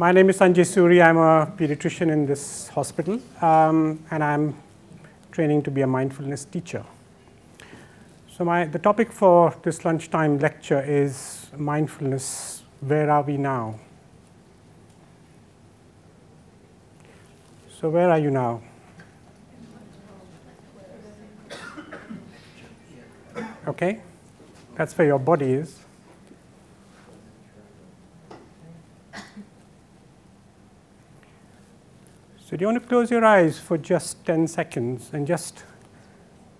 My name is Sanjay Suri. I'm a pediatrician in this hospital, and I'm training to be a mindfulness teacher. So the topic for this lunchtime lecture is mindfulness. Where are we now? So where are you now? Okay, that's where your body is. So do you want to close your eyes for just 10 seconds and just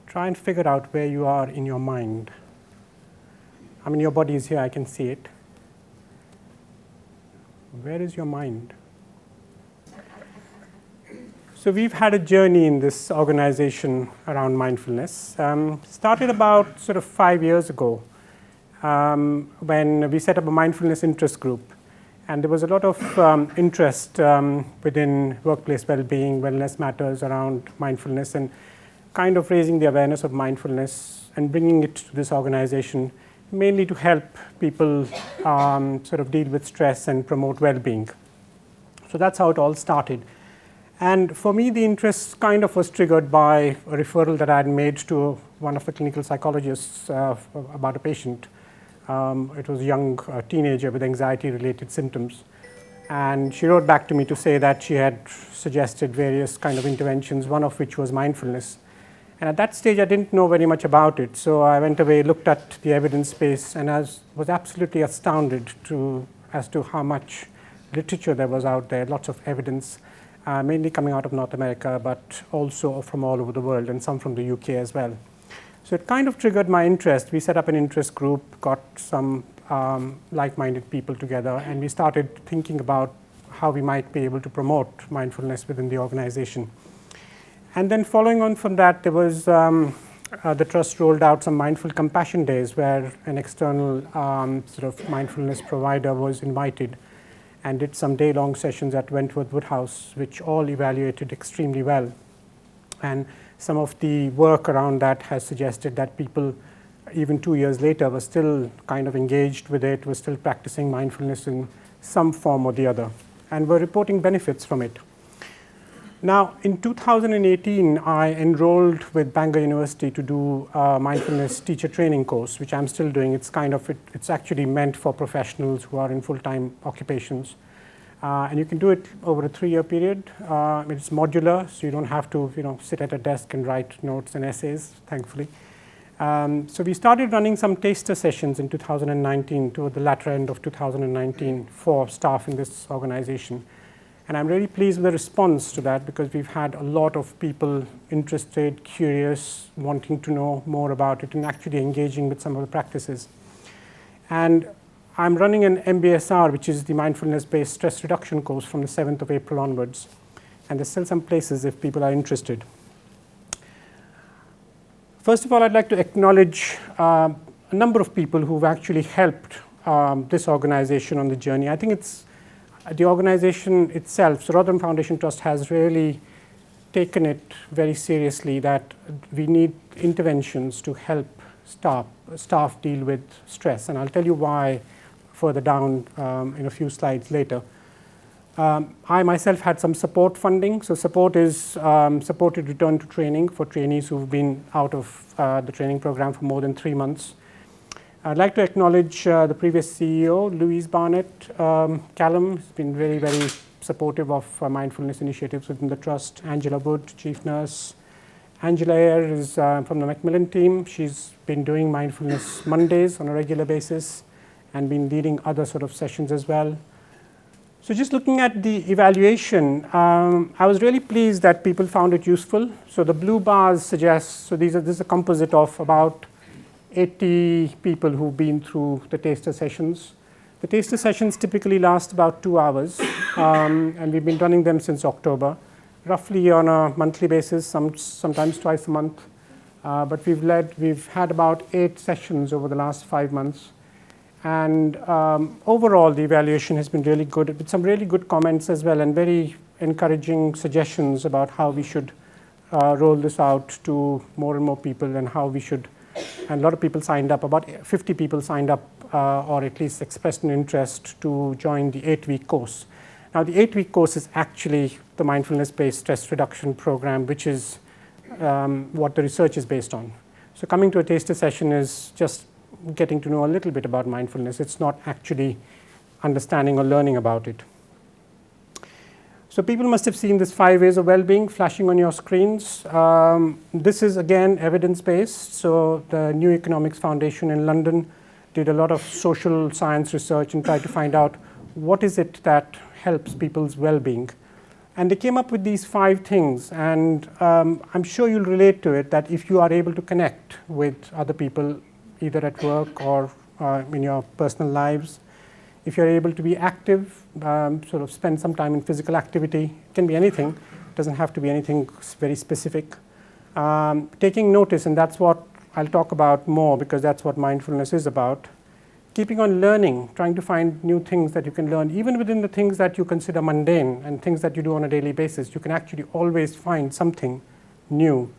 try and figure out where you are in your mind? I mean, your body is here, I can see it. Where is your mind? So we've had a journey in this organization around mindfulness. Started about sort of 5 years ago when we set up a mindfulness interest group. And there was a lot of interest within workplace well-being, wellness matters around mindfulness, and kind of raising the awareness of mindfulness and bringing it to this organization, mainly to help people sort of deal with stress and promote well-being. So that's how it all started. And for me, the interest kind of was triggered by a referral that I had made to one of the clinical psychologists about a patient. It was a young teenager with anxiety-related symptoms. And she wrote back to me to say that she had suggested various kind of interventions, one of which was mindfulness. And at that stage, I didn't know very much about it. So I went away, looked at the evidence base, and I was absolutely astounded as to how much literature there was out there, lots of evidence, mainly coming out of North America, but also from all over the world, and some from the UK as well. So it kind of triggered my interest. We set up an interest group, got some like-minded people together, and we started thinking about how we might be able to promote mindfulness within the organization. And then following on from that, there was the trust rolled out some mindful compassion days where an external sort of mindfulness provider was invited and did some day-long sessions at Wentworth Woodhouse, which all evaluated extremely well. And some of the work around that has suggested that people, even 2 years later, were still kind of engaged with it, were still practicing mindfulness in some form or the other, and were reporting benefits from it. Now, in 2018, I enrolled with Bangor University to do a mindfulness teacher training course, which I'm still doing. It's actually meant for professionals who are in full-time occupations. And you can do it over a 3-year period. It's modular, so you don't have to sit at a desk and write notes and essays, thankfully. So we started running some taster sessions in 2019, toward the latter end of 2019, for staff in this organization. And I'm really pleased with the response to that, because we've had a lot of people interested, curious, wanting to know more about it, and actually engaging with some of the practices. And I'm running an MBSR, which is the mindfulness-based stress reduction course, from the 7th of April onwards. And there's still some places if people are interested. First of all, I'd like to acknowledge a number of people who've actually helped this organization on the journey. I think it's the organization itself, so Rotherham Foundation Trust, has really taken it very seriously that we need interventions to help staff deal with stress. And I'll tell you why further down in a few slides later. I myself had some support funding. So support is supported return to training for trainees who've been out of the training program for more than 3 months. I'd like to acknowledge the previous CEO, Louise Barnett. Callum has been very, very supportive of mindfulness initiatives within the trust. Angela Wood, Chief Nurse. Angela Ayer is from the Macmillan team. She's been doing mindfulness Mondays on a regular basis and been leading other sort of sessions as well. So just looking at the evaluation, I was really pleased that people found it useful. So the blue bars suggest, so this is a composite of about 80 people who've been through the taster sessions. The taster sessions typically last about 2 hours, and we've been running them since October, roughly on a monthly basis, sometimes twice a month. But we've had about 8 sessions over the last 5 months. And overall, the evaluation has been really good, with some really good comments as well, and very encouraging suggestions about how we should roll this out to more and more people, and how we should. And a lot of people signed up, about 50 people signed up, or at least expressed an interest to join the 8-week course. Now, the 8-week course is actually the mindfulness-based stress reduction program, which is what the research is based on. So coming to a taster session is just getting to know a little bit about mindfulness. It's not actually understanding or learning about it. So people must have seen this 5 ways of well-being flashing on your screens. This is again evidence-based. So the New Economics Foundation in London did a lot of social science research and tried to find out what is it that helps people's well-being. And they came up with these 5 things, and I'm sure you'll relate to it, that if you are able to connect with other people, either at work or in your personal lives, if you're able to be active, sort of spend some time in physical activity, it can be anything, it doesn't have to be anything very specific. Taking notice, and that's what I'll talk about more because that's what mindfulness is about. Keeping on learning, trying to find new things that you can learn, even within the things that you consider mundane and things that you do on a daily basis, you can actually always find something new.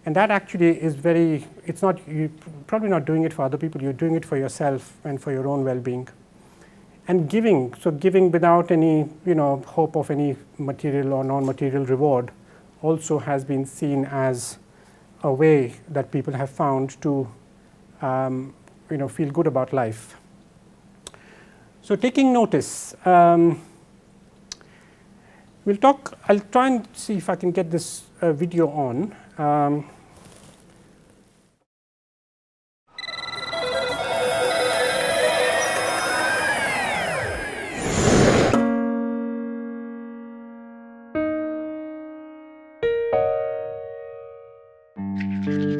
And that actually is it's not, you're probably not doing it for other people, you're doing it for yourself and for your own well-being. And giving, so giving without any hope of any material or non-material reward also has been seen as a way that people have found to feel good about life. So taking notice, I'll try and see if I can get this video on.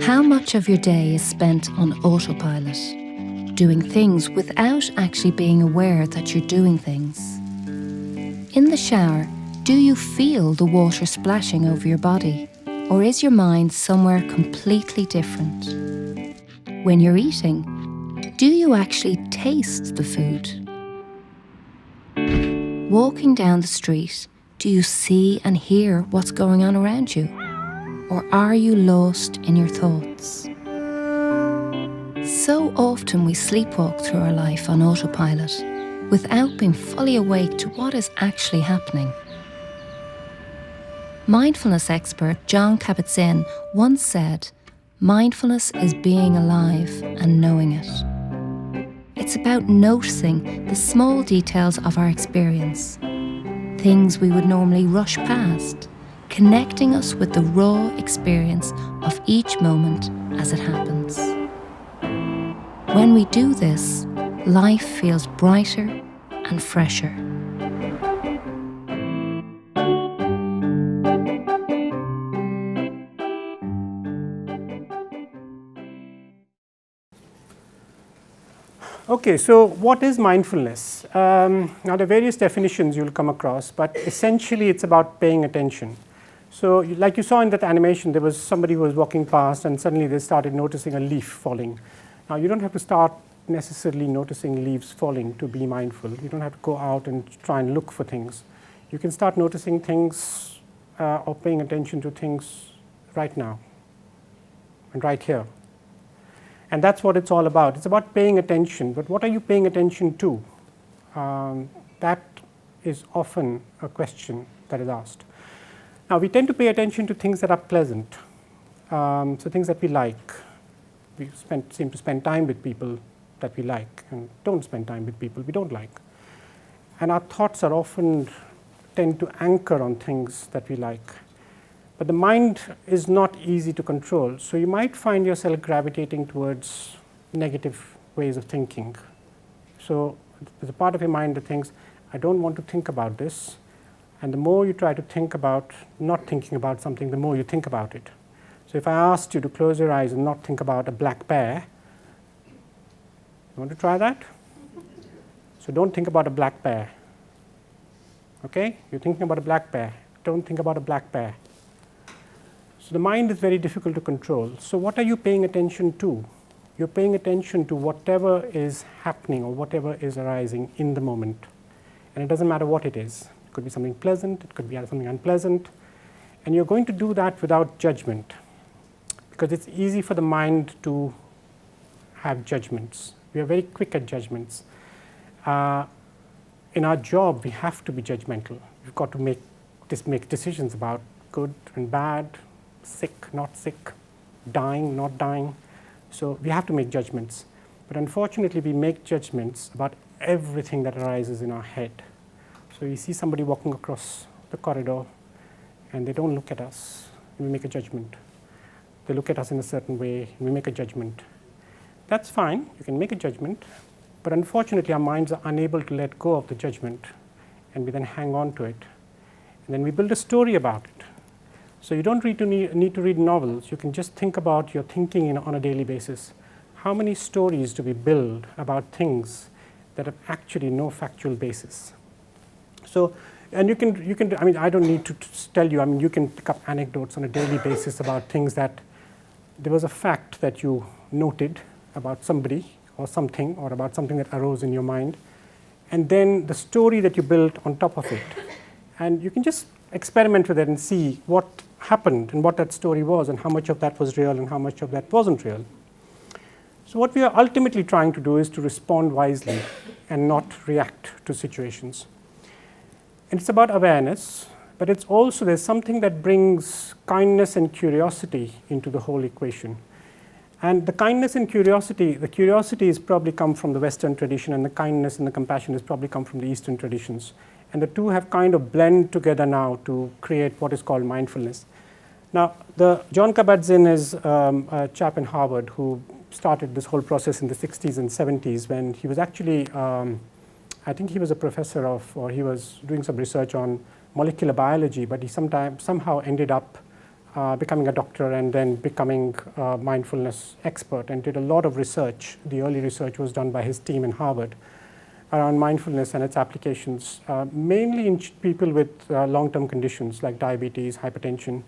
How much of your day is spent on autopilot, doing things without actually being aware that you're doing things? In the shower, do you feel the water splashing over your body, or is your mind somewhere completely different? When you're eating, do you actually taste the food? Walking down the street, do you see and hear what's going on around you? Or are you lost in your thoughts? So often we sleepwalk through our life on autopilot without being fully awake to what is actually happening. Mindfulness expert John Kabat-Zinn once said, "Mindfulness is being alive and knowing it." It's about noticing the small details of our experience, things we would normally rush past, connecting us with the raw experience of each moment as it happens. When we do this, life feels brighter and fresher. Okay, so what is mindfulness? Now, there are various definitions you'll come across, but essentially it's about paying attention. So like you saw in that animation, there was somebody who was walking past and suddenly they started noticing a leaf falling. Now, you don't have to start necessarily noticing leaves falling to be mindful. You don't have to go out and try and look for things. You can start noticing things or paying attention to things right now and right here. And that's what it's all about. It's about paying attention. But what are you paying attention to? That is often a question that is asked. Now, we tend to pay attention to things that are pleasant, so things that we like. We seem to spend time with people that we like and don't spend time with people we don't like. And our thoughts are often tend to anchor on things that we like. But the mind is not easy to control, so you might find yourself gravitating towards negative ways of thinking. So there's a part of your mind that thinks, I don't want to think about this. And the more you try to think about not thinking about something, the more you think about it. So if I asked you to close your eyes and not think about a black bear, you want to try that? So don't think about a black bear. Okay? You're thinking about a black bear. Don't think about a black bear. So the mind is very difficult to control. So what are you paying attention to? You're paying attention to whatever is happening or whatever is arising in the moment. And it doesn't matter what it is. It could be something pleasant, it could be something unpleasant. And you're going to do that without judgment, because it's easy for the mind to have judgments. We are very quick at judgments. in our job, we have to be judgmental. We've got to make decisions about good and bad, sick, not sick, dying, not dying. So we have to make judgments. But unfortunately, we make judgments about everything that arises in our head. So you see somebody walking across the corridor, and they don't look at us, and we make a judgment. They look at us in a certain way, and we make a judgment. That's fine, you can make a judgment, but unfortunately our minds are unable to let go of the judgment, and we then hang on to it. And then we build a story about it. So you don't need to read novels, you can just think about your thinking on a daily basis. How many stories do we build about things that have actually no factual basis? So, and you can, I mean, I don't need to tell you, I mean, you can pick up anecdotes on a daily basis about things that there was a fact that you noted about somebody or something, or about something that arose in your mind, and then the story that you built on top of it. And you can just experiment with it and see what happened and what that story was and how much of that was real and how much of that wasn't real. So what we are ultimately trying to do is to respond wisely and not react to situations. And it's about awareness, but it's also, there's something that brings kindness and curiosity into the whole equation. And the kindness and curiosity, the curiosity has probably come from the Western tradition, and the kindness and the compassion has probably come from the Eastern traditions. And the two have kind of blended together now to create what is called mindfulness. Now, John Kabat-Zinn is a chap in Harvard who started this whole process in the 60s and 70s when he was actually, I think he was a professor of, or he was doing some research on molecular biology, but he somehow ended up becoming a doctor and then becoming a mindfulness expert, and did a lot of research. The early research was done by his team in Harvard around mindfulness and its applications, mainly in people with long-term conditions like diabetes, hypertension.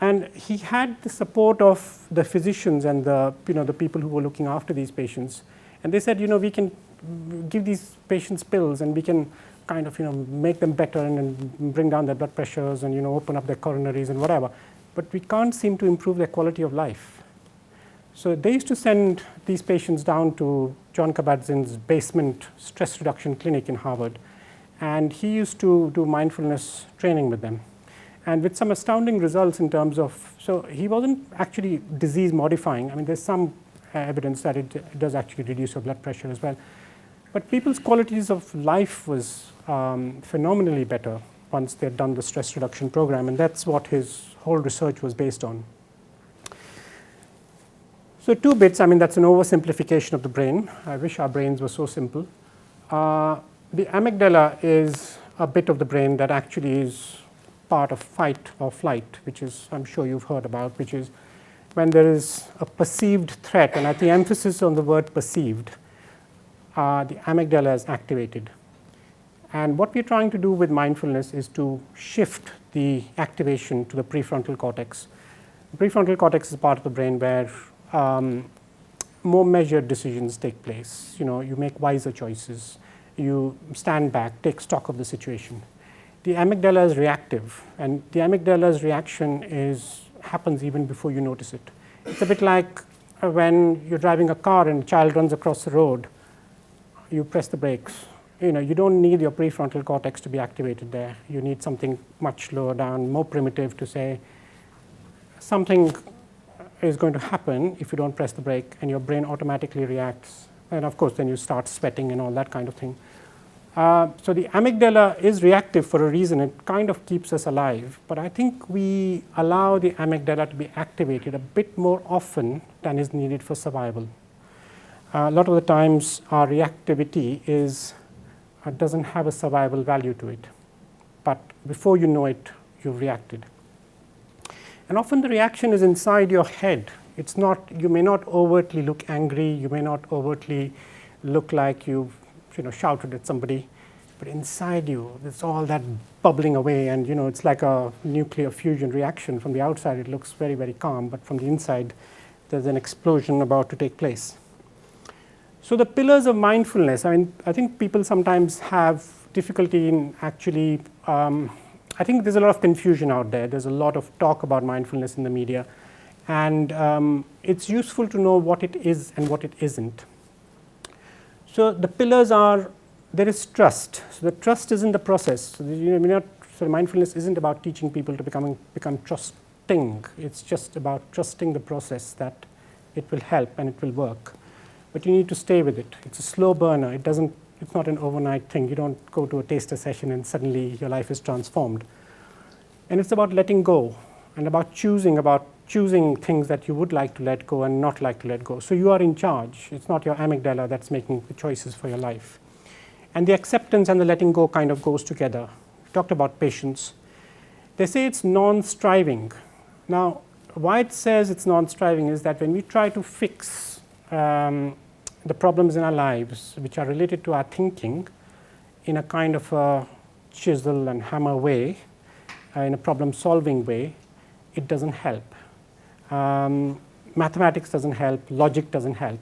And he had the support of the physicians and the people who were looking after these patients. And they said, we can give these patients pills and we can kind of make them better and bring down their blood pressures and open up their coronaries and whatever. But we can't seem to improve their quality of life. So they used to send these patients down to John Kabat-Zinn's basement stress reduction clinic in Harvard. And he used to do mindfulness training with them. And with some astounding results in terms of, so he wasn't actually disease modifying. I mean, there's some evidence that it does actually reduce your blood pressure as well. But people's qualities of life was phenomenally better once they'd done the stress reduction program. And that's what his whole research was based on. So 2 bits, I mean, that's an oversimplification of the brain. I wish our brains were so simple. The amygdala is a bit of the brain that actually is part of fight or flight, which is, I'm sure you've heard about, which is when there is a perceived threat, and at the emphasis on the word perceived, the amygdala is activated. And what we're trying to do with mindfulness is to shift the activation to the prefrontal cortex. The prefrontal cortex is a part of the brain where more measured decisions take place. You make wiser choices. You stand back, take stock of the situation. The amygdala is reactive, and the amygdala's reaction happens even before you notice it. It's a bit like when you're driving a car and a child runs across the road, you press the brakes. You don't need your prefrontal cortex to be activated there. You need something much lower down, more primitive, to say something is going to happen if you don't press the brake, and your brain automatically reacts. And of course, then you start sweating and all that kind of thing. So the amygdala is reactive for a reason. It kind of keeps us alive. But I think we allow the amygdala to be activated a bit more often than is needed for survival. A lot of the times, our reactivity doesn't have a survival value to it. But before you know it, you've reacted. And often the reaction is inside your head. It's not, you may not overtly look angry, you may not overtly look like you've shouted at somebody, but inside you, there's all that bubbling away, and it's like a nuclear fusion reaction. From the outside, it looks very, very calm, but from the inside, there's an explosion about to take place. So the pillars of mindfulness, I think people sometimes have difficulty in actually, I think there's a lot of confusion out there. There's a lot of talk about mindfulness in the media, and it's useful to know what it is and what it isn't. So the pillars are there is trust. So the trust is in the process. So mindfulness isn't about teaching people to become trusting. It's just about trusting the process that it will help and it will work. But you need to stay with it. It's a slow burner. It's not an overnight thing. You don't go to a taster session and suddenly your life is transformed. And it's about letting go and about choosing things that you would like to let go and not like to let go. So you are in charge. It's not your amygdala that's making the choices for your life. And the acceptance and the letting go kind of goes together. We talked about patience. They say it's non-striving. Now, why it says it's non-striving is that when we try to fix the problems in our lives which are related to our thinking in a kind of a chisel and hammer way, in a problem-solving way, it doesn't help. Mathematics doesn't help, logic doesn't help.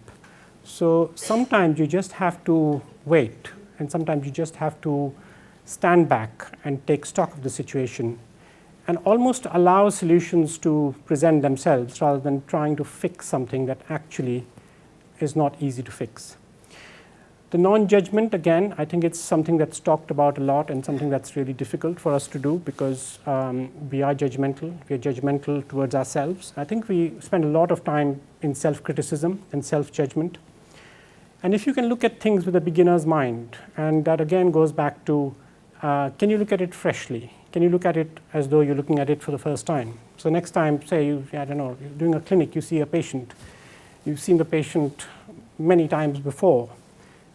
So sometimes you just have to wait, and sometimes you just have to stand back and take stock of the situation and almost allow solutions to present themselves rather than trying to fix something that actually is not easy to fix. The non-judgment, again, I think it's something that's talked about a lot and something that's really difficult for us to do because we are judgmental. We are judgmental towards ourselves. I think we spend a lot of time in self-criticism and self-judgment. And if you can look at things with a beginner's mind, and that again goes back to, can you look at it freshly? Can you look at it as though you're looking at it for the first time? So next time, say, you're doing a clinic, you see a patient. You've seen the patient many times before.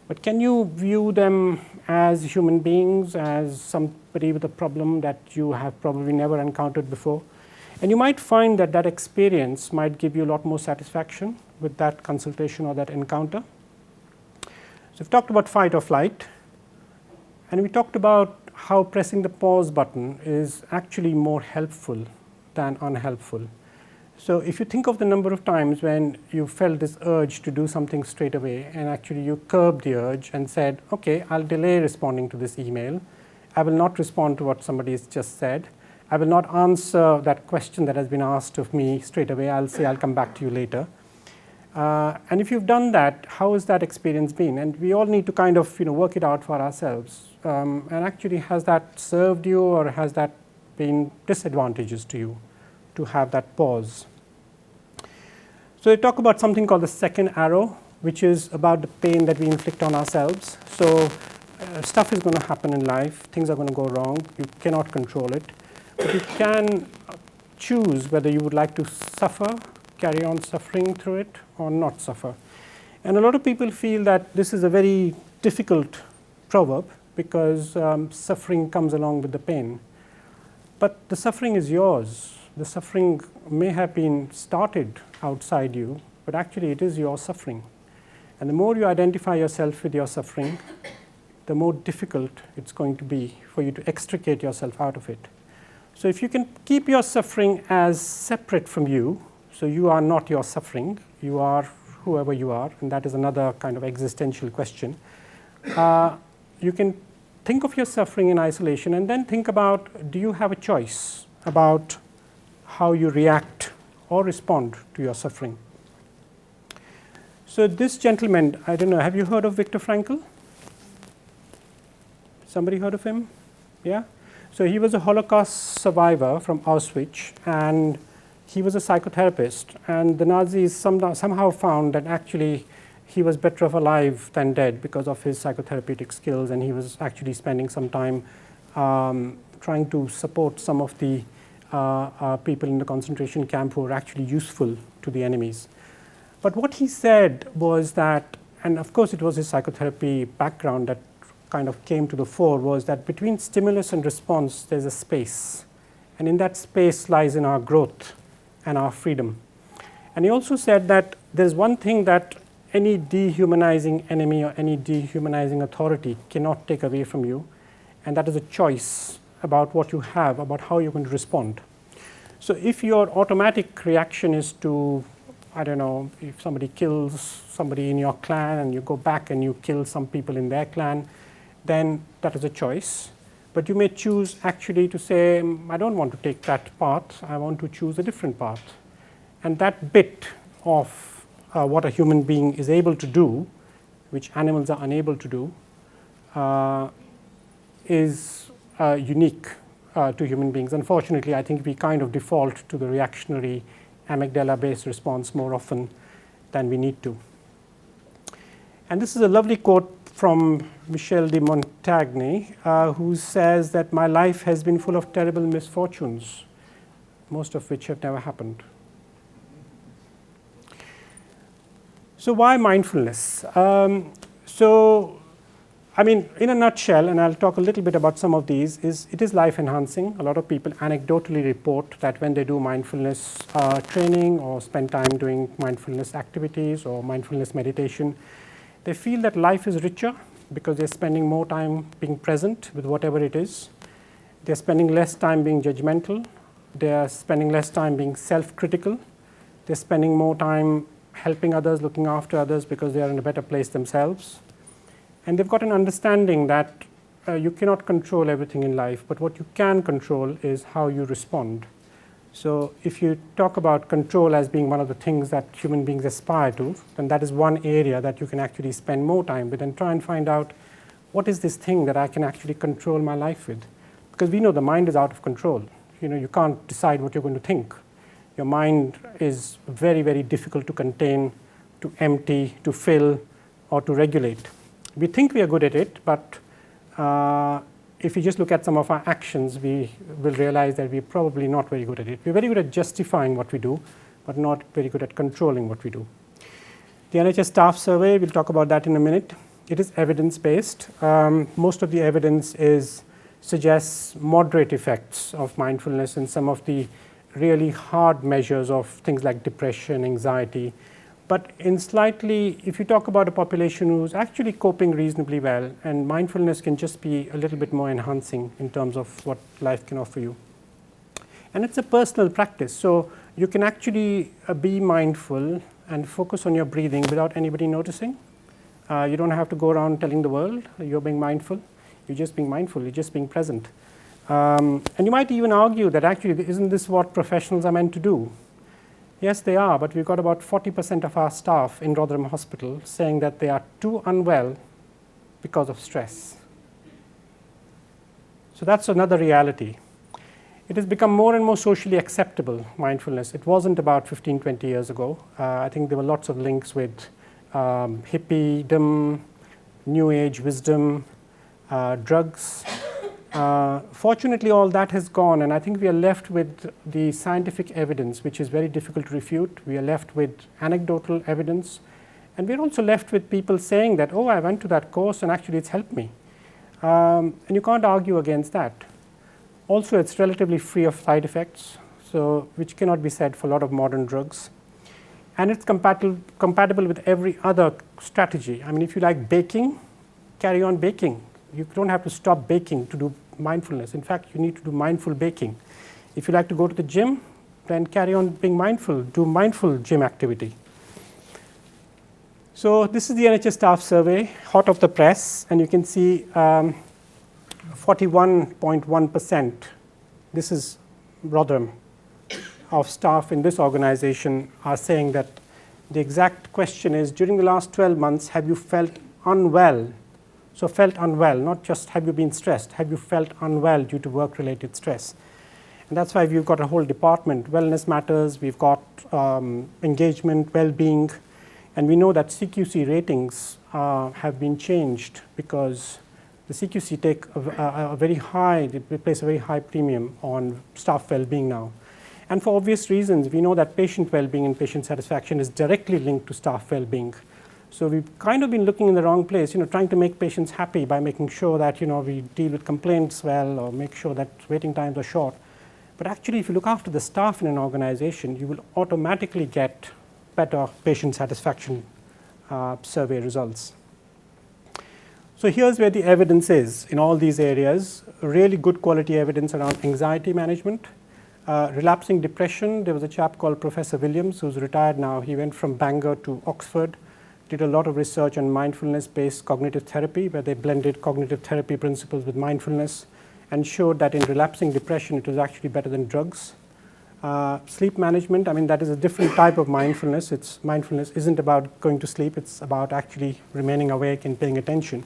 But can you view them as human beings, as somebody with a problem that you have probably never encountered before? And you might find that that experience might give you a lot more satisfaction with that consultation or that encounter. So we've talked about fight or flight, and we talked about how pressing the pause button is actually more helpful than unhelpful. So if you think of the number of times when you felt this urge to do something straight away and actually you curbed the urge and said, okay, I'll delay responding to this email. I will not respond to what somebody has just said. I will not answer that question that has been asked of me straight away. I'll say I'll come back to you later. And if you've done that, how has that experience been? And we all need to kind of work it out for ourselves. And actually, has that served you or has that been disadvantageous to you to have that pause? So they talk about something called the second arrow, which is about the pain that we inflict on ourselves. So stuff is going to happen in life. Things are going to go wrong. You cannot control it. But you can choose whether you would like to suffer, carry on suffering through it, or not suffer. And a lot of people feel that this is a very difficult proverb because suffering comes along with the pain. But the suffering is yours. The suffering may have been started outside you, but actually it is your suffering. And the more you identify yourself with your suffering, the more difficult it's going to be for you to extricate yourself out of it. So if you can keep your suffering as separate from you, so you are not your suffering, you are whoever you are, and that is another kind of existential question. You can think of your suffering in isolation and then think about, do you have a choice about how you react or respond to your suffering? So this gentleman, I don't know, have you heard of Viktor Frankl? Somebody heard of him? Yeah? So he was a Holocaust survivor from Auschwitz, and he was a psychotherapist. And the Nazis somehow found that actually he was better off alive than dead because of his psychotherapeutic skills, and he was actually spending some time trying to support some of the people in the concentration camp who were actually useful to the enemies. But what he said was that, and of course it was his psychotherapy background that kind of came to the fore, was that between stimulus and response there's a space, and in that space lies in our growth and our freedom. And he also said that there's one thing that any dehumanizing enemy or any dehumanizing authority cannot take away from you, and that is a choice about what you have, about how you're going to respond. So if your automatic reaction is to, I don't know, if somebody kills somebody in your clan and you go back and you kill some people in their clan, then that is a choice. But you may choose actually to say, I don't want to take that path, I want to choose a different path. And that bit of what a human being is able to do, which animals are unable to do, is unique to human beings. Unfortunately, I think we kind of default to the reactionary amygdala-based response more often than we need to. And this is a lovely quote from Michel de Montaigne, who says that my life has been full of terrible misfortunes, most of which have never happened. So why mindfulness? I mean, in a nutshell, and I'll talk a little bit about some of these, it is life enhancing. A lot of people anecdotally report that when they do mindfulness training or spend time doing mindfulness activities or mindfulness meditation, they feel that life is richer because they're spending more time being present with whatever it is. They're spending less time being judgmental. They're spending less time being self-critical. They're spending more time helping others, looking after others because they are in a better place themselves. And they've got an understanding that you cannot control everything in life, but what you can control is how you respond. So if you talk about control as being one of the things that human beings aspire to, then that is one area that you can actually spend more time with and try and find out what is this thing that I can actually control my life with. Because we know the mind is out of control. You can't decide what you're going to think. Your mind is very, very difficult to contain, to empty, to fill, or to regulate. We think we are good at it, but if you just look at some of our actions, we will realize that we're probably not very good at it. We're very good at justifying what we do, but not very good at controlling what we do. The NHS staff survey, we'll talk about that in a minute. It is evidence-based. Most of the evidence suggests moderate effects of mindfulness in some of the really hard measures of things like depression, anxiety. But if you talk about a population who's actually coping reasonably well, and mindfulness can just be a little bit more enhancing in terms of what life can offer you. And it's a personal practice, so you can actually be mindful and focus on your breathing without anybody noticing. You don't have to go around telling the world you're being mindful. You're just being mindful, you're just being present. And you might even argue that actually, isn't this what professionals are meant to do? Yes, they are, but we've got about 40% of our staff in Rotherham Hospital saying that they are too unwell because of stress. So that's another reality. It has become more and more socially acceptable, mindfulness. It wasn't about 15, 20 years ago. I think there were lots of links with hippiedom, new age wisdom, drugs. Fortunately, all that has gone, and I think we are left with the scientific evidence, which is very difficult to refute. We are left with anecdotal evidence, and we're also left with people saying that, oh, I went to that course and actually it's helped me. And you can't argue against that. Also, it's relatively free of side effects, which cannot be said for a lot of modern drugs. And it's compatible with every other strategy. I mean, if you like baking, carry on baking. You don't have to stop baking to do mindfulness. In fact, you need to do mindful baking. If you like to go to the gym, then carry on being mindful, do mindful gym activity. So this is the NHS staff survey, hot off the press, and you can see 41.1%, this is Rotherham, of staff in this organization are saying that the exact question is, during the last 12 months, have you felt unwell? So felt unwell, not just have you been stressed, have you felt unwell due to work-related stress? And that's why we've got a whole department, wellness matters, we've got engagement, well-being, and we know that CQC ratings have been changed because the CQC take a very high, they place a very high premium on staff well-being now. And for obvious reasons, we know that patient well-being and patient satisfaction is directly linked to staff well-being. So we've kind of been looking in the wrong place, trying to make patients happy by making sure that, we deal with complaints well or make sure that waiting times are short. But actually, if you look after the staff in an organization, you will automatically get better patient satisfaction survey results. So here's where the evidence is in all these areas, really good quality evidence around anxiety management. Relapsing depression, there was a chap called Professor Williams who's retired now. He went from Bangor to Oxford, did a lot of research on mindfulness-based cognitive therapy, where they blended cognitive therapy principles with mindfulness and showed that in relapsing depression, it was actually better than drugs. Sleep management, that is a different type of mindfulness. Mindfulness isn't about going to sleep, it's about actually remaining awake and paying attention.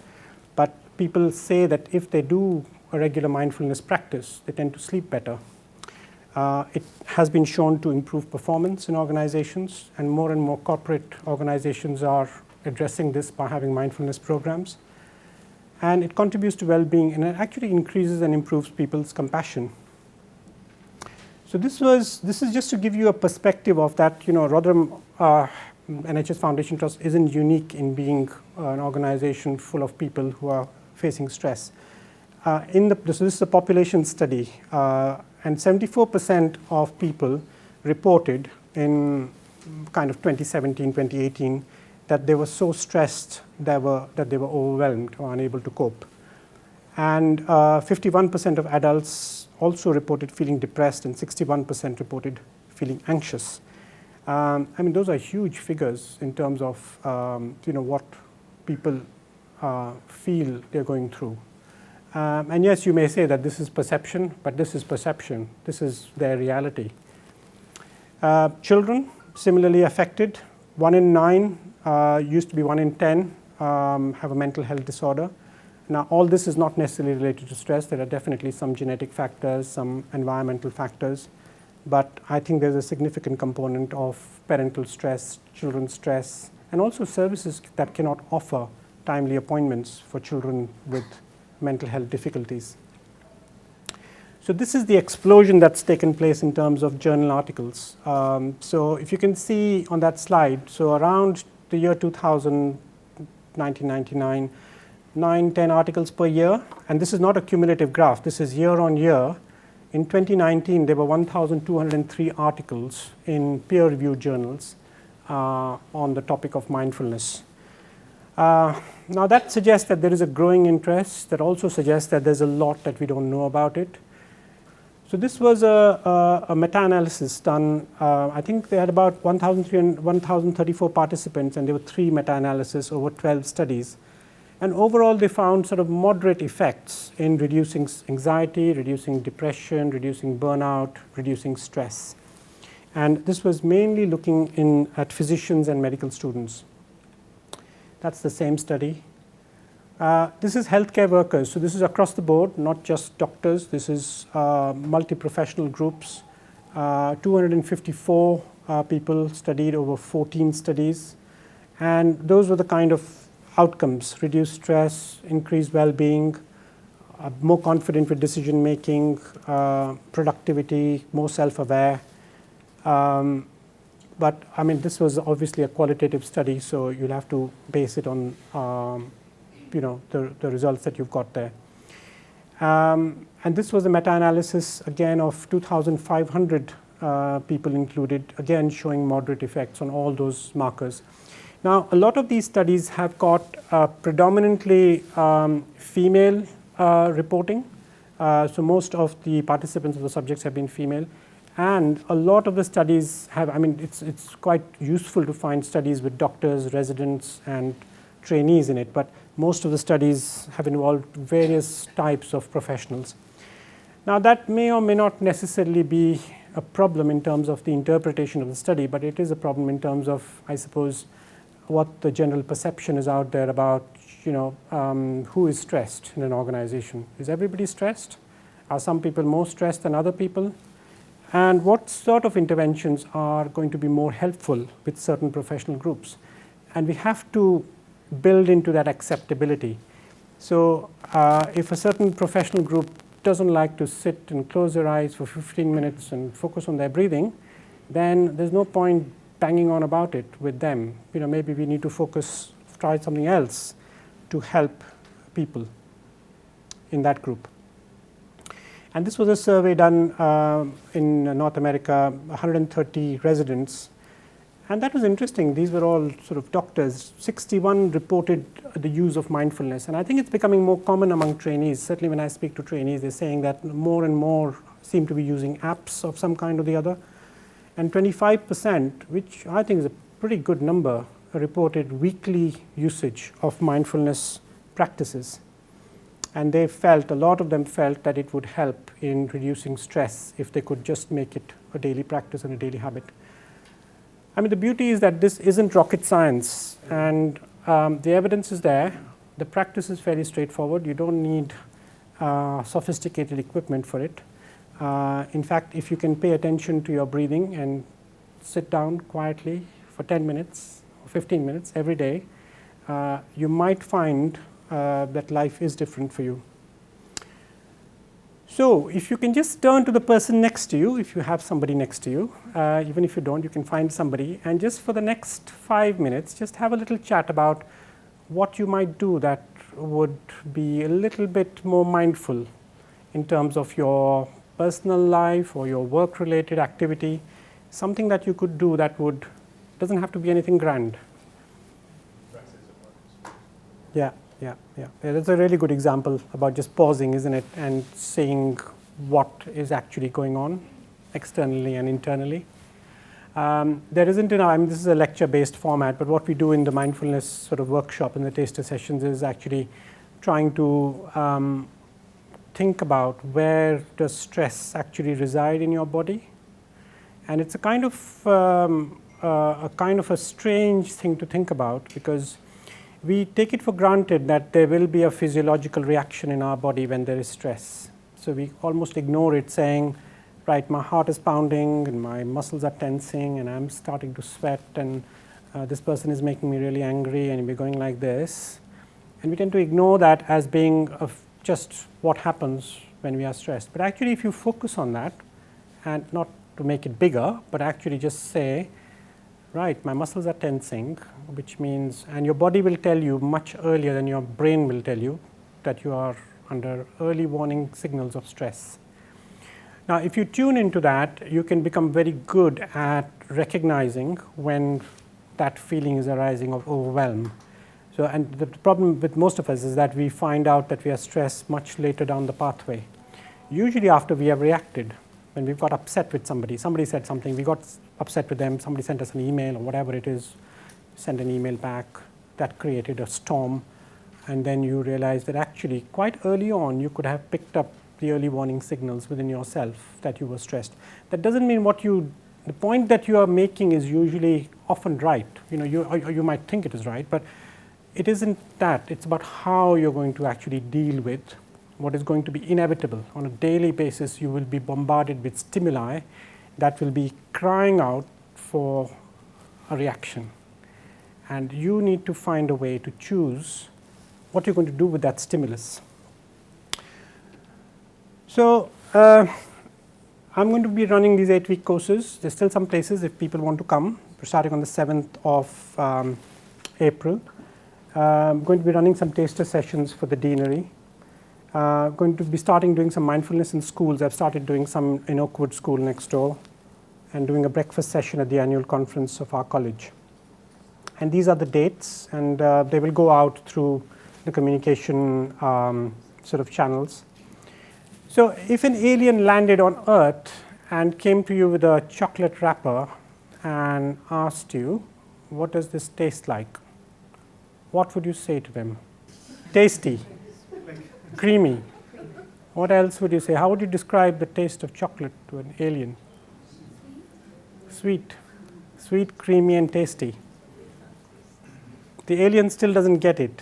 But people say that if they do a regular mindfulness practice, they tend to sleep better. It has been shown to improve performance in organizations, and more corporate organizations are addressing this by having mindfulness programs. And it contributes to well-being, and it actually increases and improves people's compassion. So this is just to give you a perspective of that. Rotherham NHS Foundation Trust isn't unique in being an organization full of people who are facing stress. So this is a population study, and 74% of people reported in kind of 2017, 2018 that they were so stressed that they were overwhelmed or unable to cope. And 51% of adults also reported feeling depressed, and 61% reported feeling anxious. Those are huge figures in terms of what people feel they're going through. And yes, you may say that this is perception, but this is perception. This is their reality. Children, similarly affected. 1 in 9, used to be 1 in 10, have a mental health disorder. Now, all this is not necessarily related to stress. There are definitely some genetic factors, some environmental factors. But I think there's a significant component of parental stress, children's stress, and also services that cannot offer timely appointments for children with mental health difficulties. So this is the explosion that's taken place in terms of journal articles. So if you can see on that slide, so around the year 2000, 1999, 9-10 articles per year, and this is not a cumulative graph, this is year on year. In 2019, there were 1,203 articles in peer-reviewed journals on the topic of mindfulness. Now that suggests that there is a growing interest. That also suggests that there's a lot that we don't know about it. So this was a meta-analysis done. I think they had about 1,034 participants, and there were 3 meta-analyses over 12 studies. And overall, they found sort of moderate effects in reducing anxiety, reducing depression, reducing burnout, reducing stress. And this was mainly looking at physicians and medical students. That's the same study. This is healthcare workers. So this is across the board, not just doctors. This is multi-professional groups. 254 people studied over 14 studies. And those were the kind of outcomes: reduced stress, increased well-being, more confident with decision making, productivity, more self-aware. But this was obviously a qualitative study, so you'll have to base it on the results that you've got there. And this was a meta-analysis again of 2,500 people included, again showing moderate effects on all those markers. Now, a lot of these studies have got predominantly female reporting. So most of the participants or the subjects have been female. And a lot of the studies have, it's quite useful to find studies with doctors, residents, and trainees in it. But most of the studies have involved various types of professionals. Now, that may or may not necessarily be a problem in terms of the interpretation of the study, but it is a problem in terms of, I suppose, what the general perception is out there about, who is stressed in an organization. Is everybody stressed? Are some people more stressed than other people? And what sort of interventions are going to be more helpful with certain professional groups? And we have to build into that acceptability. So if a certain professional group doesn't like to sit and close their eyes for 15 minutes and focus on their breathing, then there's no point banging on about it with them. Maybe we need to try something else to help people in that group. And this was a survey done in North America, 130 residents. And that was interesting. These were all sort of doctors. 61 reported the use of mindfulness. And I think it's becoming more common among trainees. Certainly when I speak to trainees, they're saying that more and more seem to be using apps of some kind or the other. And 25%, which I think is a pretty good number, reported weekly usage of mindfulness practices. And a lot of them felt that it would help in reducing stress if they could just make it a daily practice and a daily habit. The beauty is that this isn't rocket science, and the evidence is there. The practice is fairly straightforward. You don't need sophisticated equipment for it. In fact, if you can pay attention to your breathing and sit down quietly for 10 minutes or 15 minutes every day, you might find that life is different for you. So if you can just turn to the person next to you, if you have somebody next to you, even if you don't, you can find somebody, and just for the next 5 minutes, just have a little chat about what you might do that would be a little bit more mindful in terms of your personal life or your work-related activity, something that you could do that doesn't have to be anything grand. Yeah. That's a really good example about just pausing, isn't it, and seeing what is actually going on externally and internally. There isn't this is a lecture-based format, but what we do in the mindfulness sort of workshop and the taster sessions is actually trying to think about where does stress actually reside in your body, and it's a kind of a strange thing to think about, because we take it for granted that there will be a physiological reaction in our body when there is stress. So we almost ignore it, saying, right, my heart is pounding and my muscles are tensing and I'm starting to sweat, and this person is making me really angry, and we're going like this. And we tend to ignore that as being just what happens when we are stressed. But actually, if you focus on that, and not to make it bigger, but actually just say, right, my muscles are tensing, which means, and your body will tell you much earlier than your brain will tell you that you are under early warning signals of stress. Now, if you tune into that, you can become very good at recognizing when that feeling is arising of overwhelm. So, and the problem with most of us is that we find out that we are stressed much later down the pathway, usually after we have reacted. When we've got upset with somebody said something, we got upset with them, somebody sent us an email or whatever it is, send an email back, that created a storm, and then you realize that actually quite early on you could have picked up the early warning signals within yourself that you were stressed. That doesn't mean the point that you are making is usually often right. You might think it is right, but it isn't that. It's about how you're going to actually deal with what is going to be inevitable. On a daily basis, you will be bombarded with stimuli that will be crying out for a reaction. And you need to find a way to choose what you're going to do with that stimulus. So, I'm going to be running these 8-week courses. There's still some places if people want to come. We're starting on the 7th of April. I'm going to be running some taster sessions for the deanery. Going to be doing some mindfulness in schools. I've started doing some in Oakwood School next door, and doing a breakfast session at the annual conference of our college. And these are the dates, and they will go out through the communication sort of channels. So if an alien landed on Earth and came to you with a chocolate wrapper and asked you, what does this taste like? What would you say to them? Tasty. Creamy. What else would you say? How would you describe the taste of chocolate to an alien? Sweet. Sweet, creamy, and tasty. The alien still doesn't get it.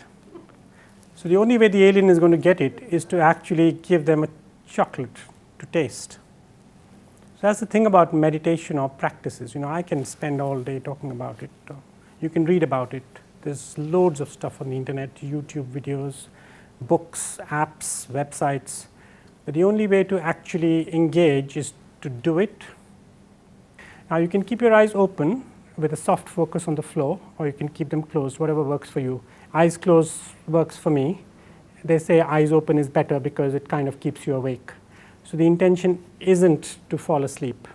So the only way the alien is going to get it is to actually give them a chocolate to taste. So that's the thing about meditation or practices. I can spend all day talking about it. You can read about it. There's loads of stuff on the internet, YouTube videos, books, apps, websites. But the only way to actually engage is to do it. Now you can keep your eyes open with a soft focus on the floor, or you can keep them closed, whatever works for you. Eyes closed works for me. They say eyes open is better because it kind of keeps you awake. So the intention isn't to fall asleep.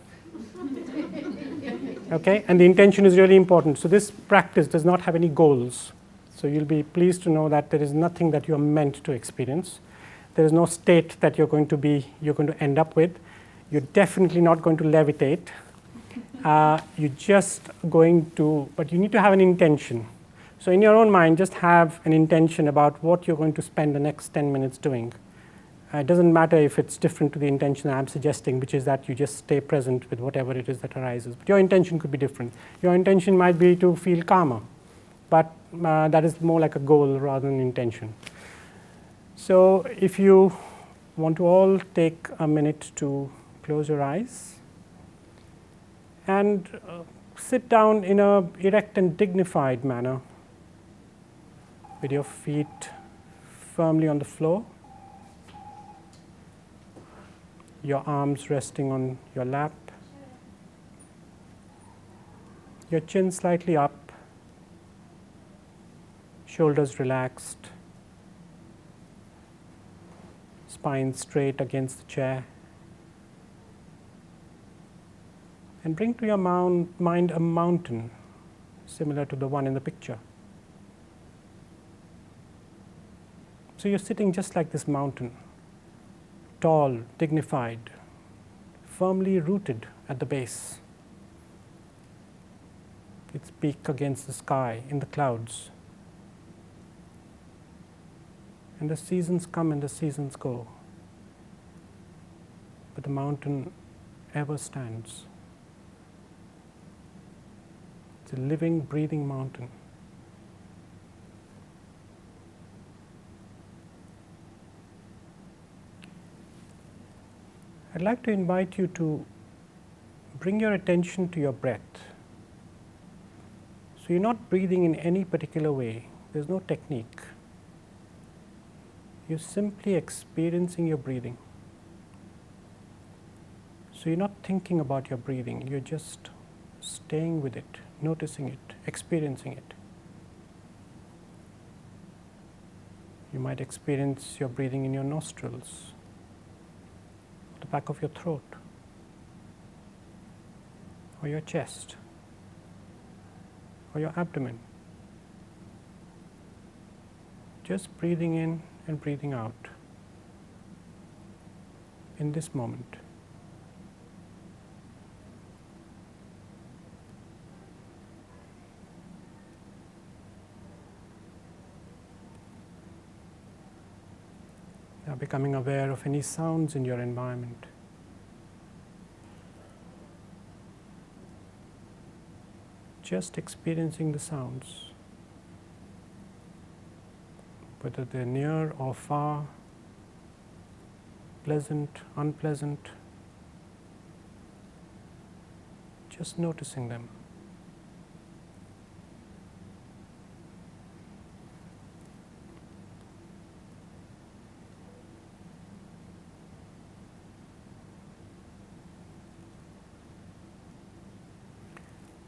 Okay, and the intention is really important. So this practice does not have any goals. So you'll be pleased to know that there is nothing that you're meant to experience. There is no state that you're going to end up with. You're definitely not going to levitate. You're just going to, but you need to have an intention. So in your own mind, just have an intention about what you're going to spend the next 10 minutes doing. It doesn't matter if it's different to the intention I'm suggesting, which is that you just stay present with whatever it is that arises. But your intention could be different. Your intention might be to feel calmer, but that is more like a goal rather than intention. So if you want to all take a minute to close your eyes and sit down in a erect and dignified manner with your feet firmly on the floor, your arms resting on your lap, your chin slightly up, shoulders relaxed, spine straight against the chair. And bring to your mind a mountain similar to the one in the picture. So you're sitting just like this mountain, tall, dignified, firmly rooted at the base, its peak against the sky in the clouds. And the seasons come and the seasons go, but the mountain ever stands. It's a living, breathing mountain. I'd like to invite you to bring your attention to your breath. So you're not breathing in any particular way. There's no technique. You're simply experiencing your breathing. So you're not thinking about your breathing. You're just staying with it, noticing it, experiencing it. You might experience your breathing in your nostrils, the back of your throat, or your chest, or your abdomen. Just breathing in and breathing out in this moment. Now becoming aware of any sounds in your environment. Just experiencing the sounds, whether they're near or far, pleasant, unpleasant, just noticing them.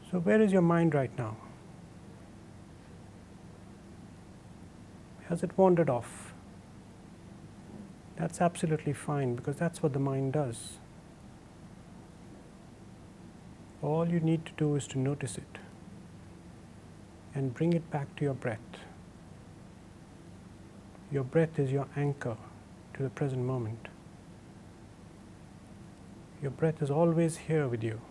So where is your mind right now? Has it wandered off? That's absolutely fine, because that's what the mind does. All you need to do is to notice it and bring it back to your breath. Your breath is your anchor to the present moment. Your breath is always here with you.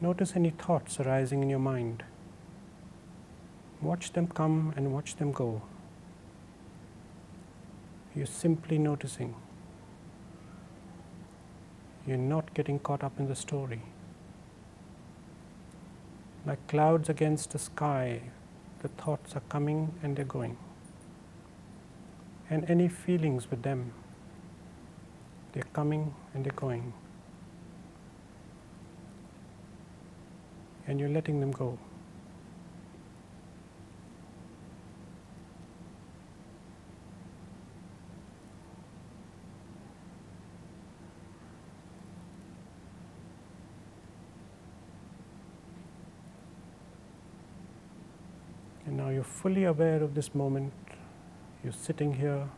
Notice any thoughts arising in your mind. Watch them come and watch them go. You're simply noticing. You're not getting caught up in the story. Like clouds against the sky, the thoughts are coming and they're going. And any feelings with them, they're coming and they're going. And you're letting them go. And now you're fully aware of this moment. You're sitting here,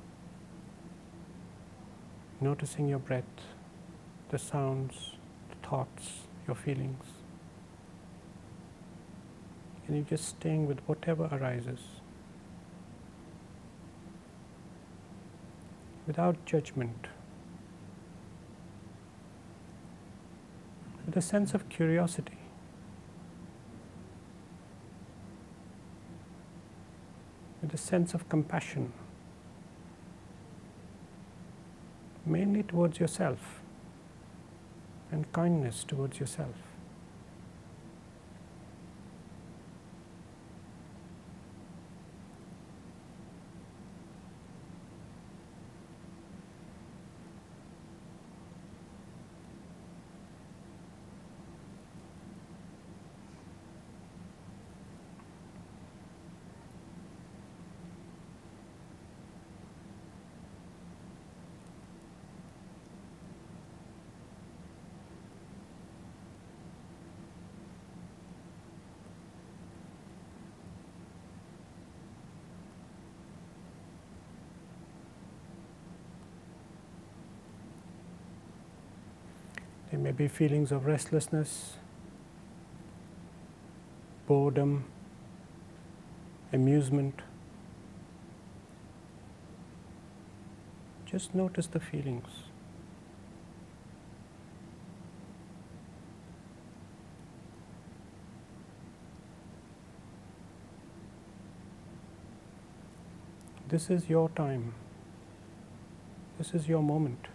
noticing your breath, the sounds, the thoughts, your feelings. And you're just staying with whatever arises, without judgment, with a sense of curiosity. With a sense of compassion. mainly towards yourself, and kindness towards yourself. There may be feelings of restlessness, boredom, amusement. Just notice the feelings. This is your time. This is your moment.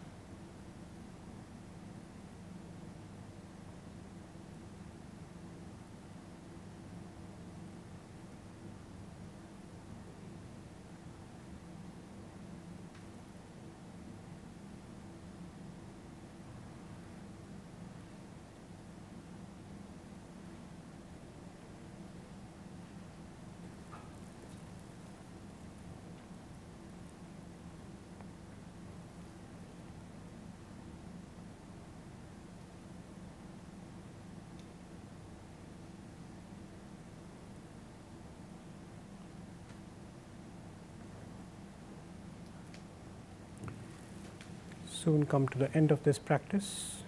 Soon come to the end of this practice.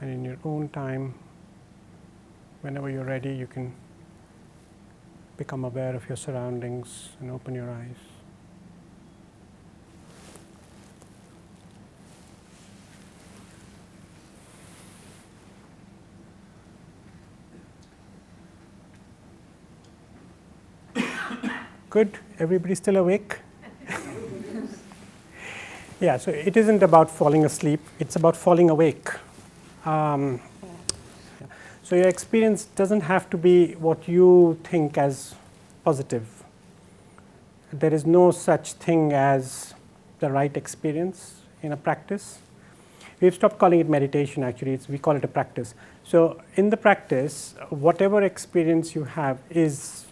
And in your own time, whenever you're ready, you can become aware of your surroundings and open your eyes. Good. Everybody still awake? Yeah, so it isn't about falling asleep, it's about falling awake. So your experience doesn't have to be what you think as positive. There is no such thing as the right experience in a practice. We've stopped calling it meditation, actually. We call it a practice. So in the practice, whatever experience you have is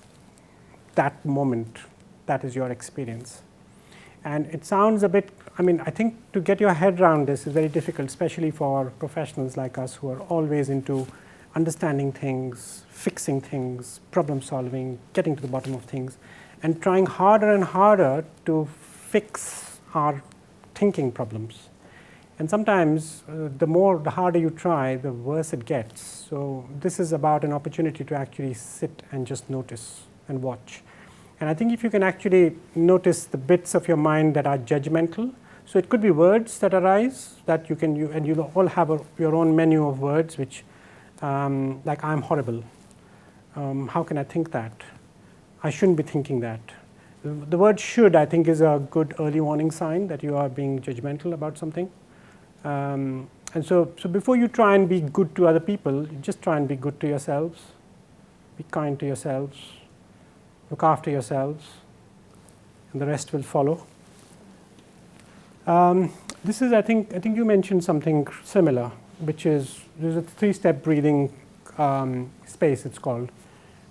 that moment, that is your experience. And it sounds a bit, I think to get your head around this is very difficult, especially for professionals like us who are always into understanding things, fixing things, problem solving, getting to the bottom of things, and trying harder and harder to fix our thinking problems. And sometimes the harder you try, the worse it gets. So this is about an opportunity to actually sit and just notice and watch. And I think if you can actually notice the bits of your mind that are judgmental, so it could be words that arise that you can, and you all have your own menu of words, which like I'm horrible. How can I think that? I shouldn't be thinking that. The word should, I think, is a good early warning sign that you are being judgmental about something. And so before you try and be good to other people, just try and be good to yourselves. Be kind to yourselves. Look after yourselves, and the rest will follow. This is, I think you mentioned something similar, which is there's a 3-step breathing space, it's called,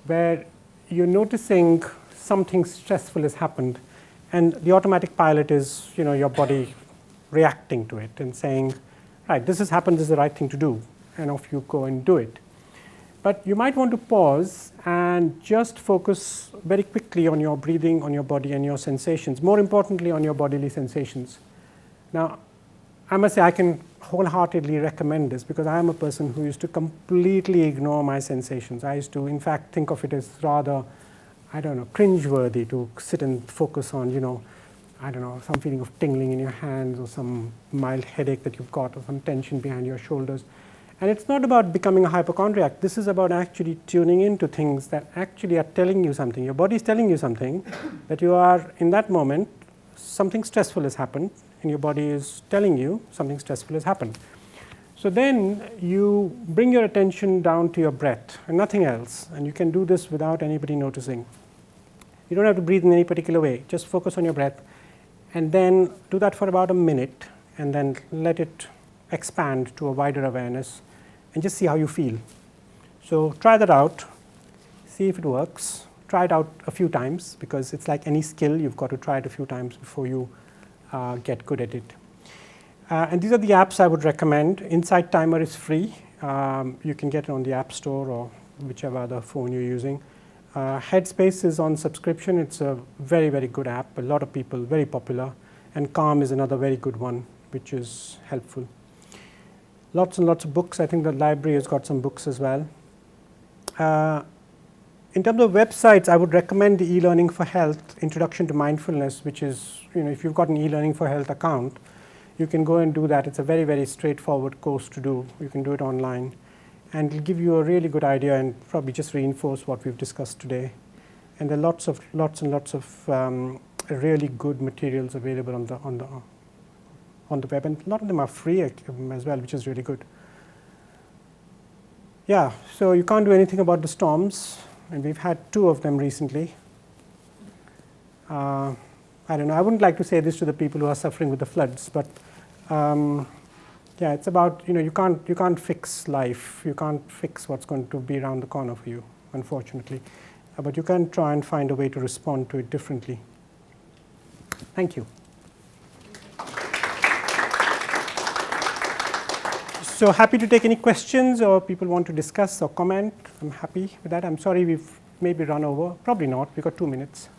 where you're noticing something stressful has happened, and the automatic pilot is, your body reacting to it and saying, right, this has happened, this is the right thing to do, and off you go and do it. But you might want to pause and just focus very quickly on your breathing, on your body and your sensations, more importantly on your bodily sensations. Now, I must say I can wholeheartedly recommend this because I am a person who used to completely ignore my sensations. I used to, in fact, think of it as rather, cringeworthy to sit and focus on, some feeling of tingling in your hands or some mild headache that you've got or some tension behind your shoulders. And it's not about becoming a hypochondriac. This is about actually tuning into things that actually are telling you something. Your body is telling you something, that you are, in that moment, something stressful has happened, and your body is telling you something stressful has happened. So then you bring your attention down to your breath and nothing else, and you can do this without anybody noticing. You don't have to breathe in any particular way, just focus on your breath, and then do that for about a minute, and then let it expand to a wider awareness, and just see how you feel. So try that out, see if it works. Try it out a few times, because it's like any skill, you've got to try it a few times before you get good at it. And these are the apps I would recommend. Insight Timer is free. You can get it on the App Store or whichever other phone you're using. Headspace is on subscription. It's a very, very good app. A lot of people, very popular. And Calm is another very good one, which is helpful. Lots and lots of books. I think the library has got some books as well. In terms of websites, I would recommend the e-learning for health, Introduction to Mindfulness, which is, if you've got an e-learning for health account, you can go and do that. It's a very, very straightforward course to do. You can do it online, and it'll give you a really good idea and probably just reinforce what we've discussed today. And there are lots and lots of really good materials available on the web, and a lot of them are free as well, which is really good. Yeah, so you can't do anything about the storms, and we've had 2 of them recently. I don't know, I wouldn't like to say this to the people who are suffering with the floods, but yeah, it's about, you can't fix life, you can't fix what's going to be around the corner for you, unfortunately, but you can try and find a way to respond to it differently. Thank you. So happy to take any questions, or people want to discuss or comment. I'm happy with that. I'm sorry we've maybe run over. Probably not. We've got 2 minutes.